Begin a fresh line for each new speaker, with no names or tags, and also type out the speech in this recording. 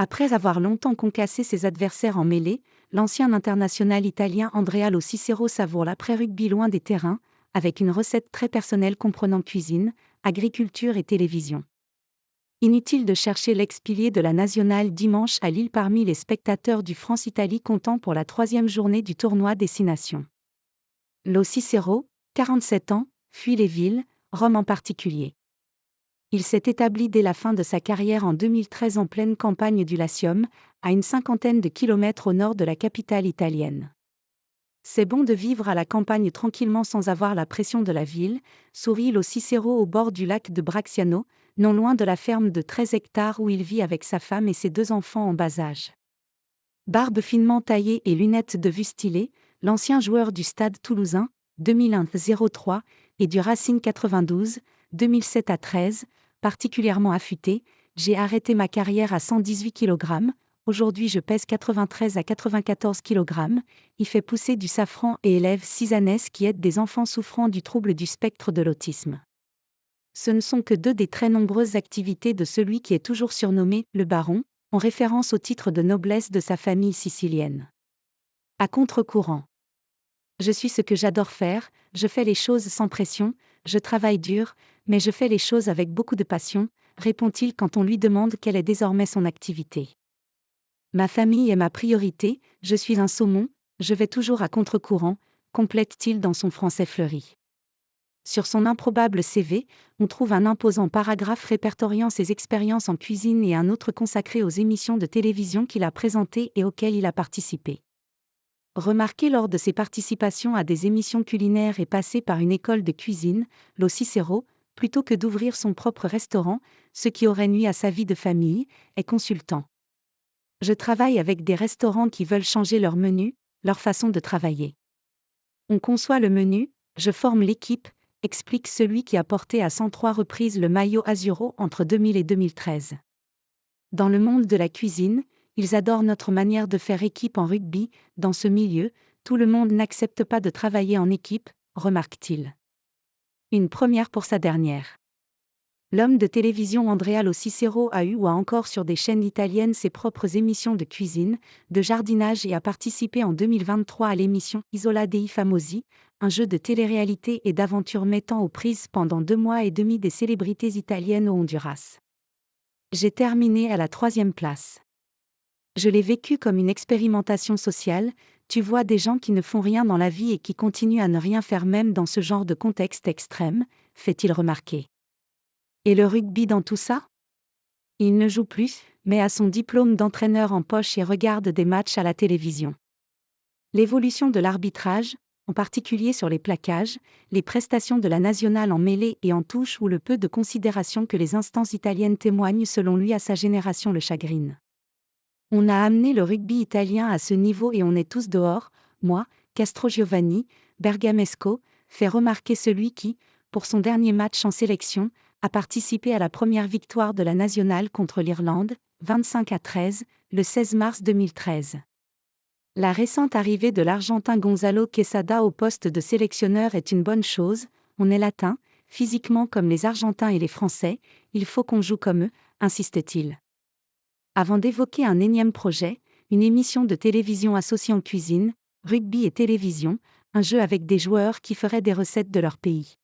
Après avoir longtemps concassé ses adversaires en mêlée, l'ancien international italien Andrea Lo Cicero savoure l'après-rugby loin des terrains, avec une recette très personnelle comprenant cuisine, agriculture et télévision. Inutile de chercher l'ex-pilier de la nationale dimanche à Lille parmi les spectateurs du France-Italie comptant pour la 3e journée du tournoi Destination. Lo Cicero, 47 ans, fuit les villes, Rome en particulier. Il s'est établi dès la fin de sa carrière en 2013 en pleine campagne du Latium, à une 50aine de kilomètres au nord de la capitale italienne. C'est bon de vivre à la campagne tranquillement sans avoir la pression de la ville, sourit Lo Cicero au bord du lac de Bracciano, non loin de la ferme de 13 hectares où il vit avec sa femme et ses 2 enfants en bas âge. Barbe finement taillée et lunettes de vue stylées, l'ancien joueur du Stade Toulousain, 2001-03, et du Racing 92, 2007-13, particulièrement affûté, j'ai arrêté ma carrière à 118 kg, aujourd'hui je pèse 93 à 94 kg, il fait pousser du safran et élève 6 ânesses qui aident des enfants souffrant du trouble du spectre de l'autisme. Ce ne sont que 2 des très nombreuses activités de celui qui est toujours surnommé « le baron », en référence au titre de noblesse de sa famille sicilienne. À contre-courant. Je suis ce que j'adore faire, je fais les choses sans pression, je travaille dur, mais je fais les choses avec beaucoup de passion, répond-il quand on lui demande quelle est désormais son activité. Ma famille est ma priorité, je suis un saumon, je vais toujours à contre-courant, complète-t-il dans son français fleuri. Sur son improbable CV, on trouve un imposant paragraphe répertoriant ses expériences en cuisine et un autre consacré aux émissions de télévision qu'il a présentées et auxquelles il a participé. Remarqué lors de ses participations à des émissions culinaires et passé par une école de cuisine, Lo Cicero, plutôt que d'ouvrir son propre restaurant, ce qui aurait nui à sa vie de famille, est consultant. Je travaille avec des restaurants qui veulent changer leur menu, leur façon de travailler. On conçoit le menu, je forme l'équipe, explique celui qui a porté à 103 reprises le maillot Azzurro entre 2000 et 2013. Dans le monde de la cuisine, ils adorent notre manière de faire équipe en rugby, dans ce milieu, tout le monde n'accepte pas de travailler en équipe, remarque-t-il. Une première pour sa dernière. L'homme de télévision Andrea Lo Cicero a eu ou a encore sur des chaînes italiennes ses propres émissions de cuisine, de jardinage et a participé en 2023 à l'émission Isola dei Famosi, un jeu de télé-réalité et d'aventure mettant aux prises pendant 2 mois et demi des célébrités italiennes au Honduras. J'ai terminé à la 3e place. Je l'ai vécu comme une expérimentation sociale, tu vois des gens qui ne font rien dans la vie et qui continuent à ne rien faire même dans ce genre de contexte extrême, fait-il remarquer. Et le rugby dans tout ça ? Il ne joue plus, mais a son diplôme d'entraîneur en poche et regarde des matchs à la télévision. L'évolution de l'arbitrage, en particulier sur les plaquages, les prestations de la nationale en mêlée et en touche ou le peu de considération que les instances italiennes témoignent selon lui à sa génération le chagrine. On a amené le rugby italien à ce niveau et on est tous dehors, moi, Castrogiovanni, Bergamesco, fait remarquer celui qui, pour son dernier match en sélection, a participé à la première victoire de la nationale contre l'Irlande, 25-13, le 16 mars 2013. La récente arrivée de l'Argentin Gonzalo Quesada au poste de sélectionneur est une bonne chose, on est latin, physiquement comme les Argentins et les Français, il faut qu'on joue comme eux, insiste-t-il. Avant d'évoquer un énième projet, une émission de télévision associant cuisine, rugby et télévision, un jeu avec des joueurs qui feraient des recettes de leur pays.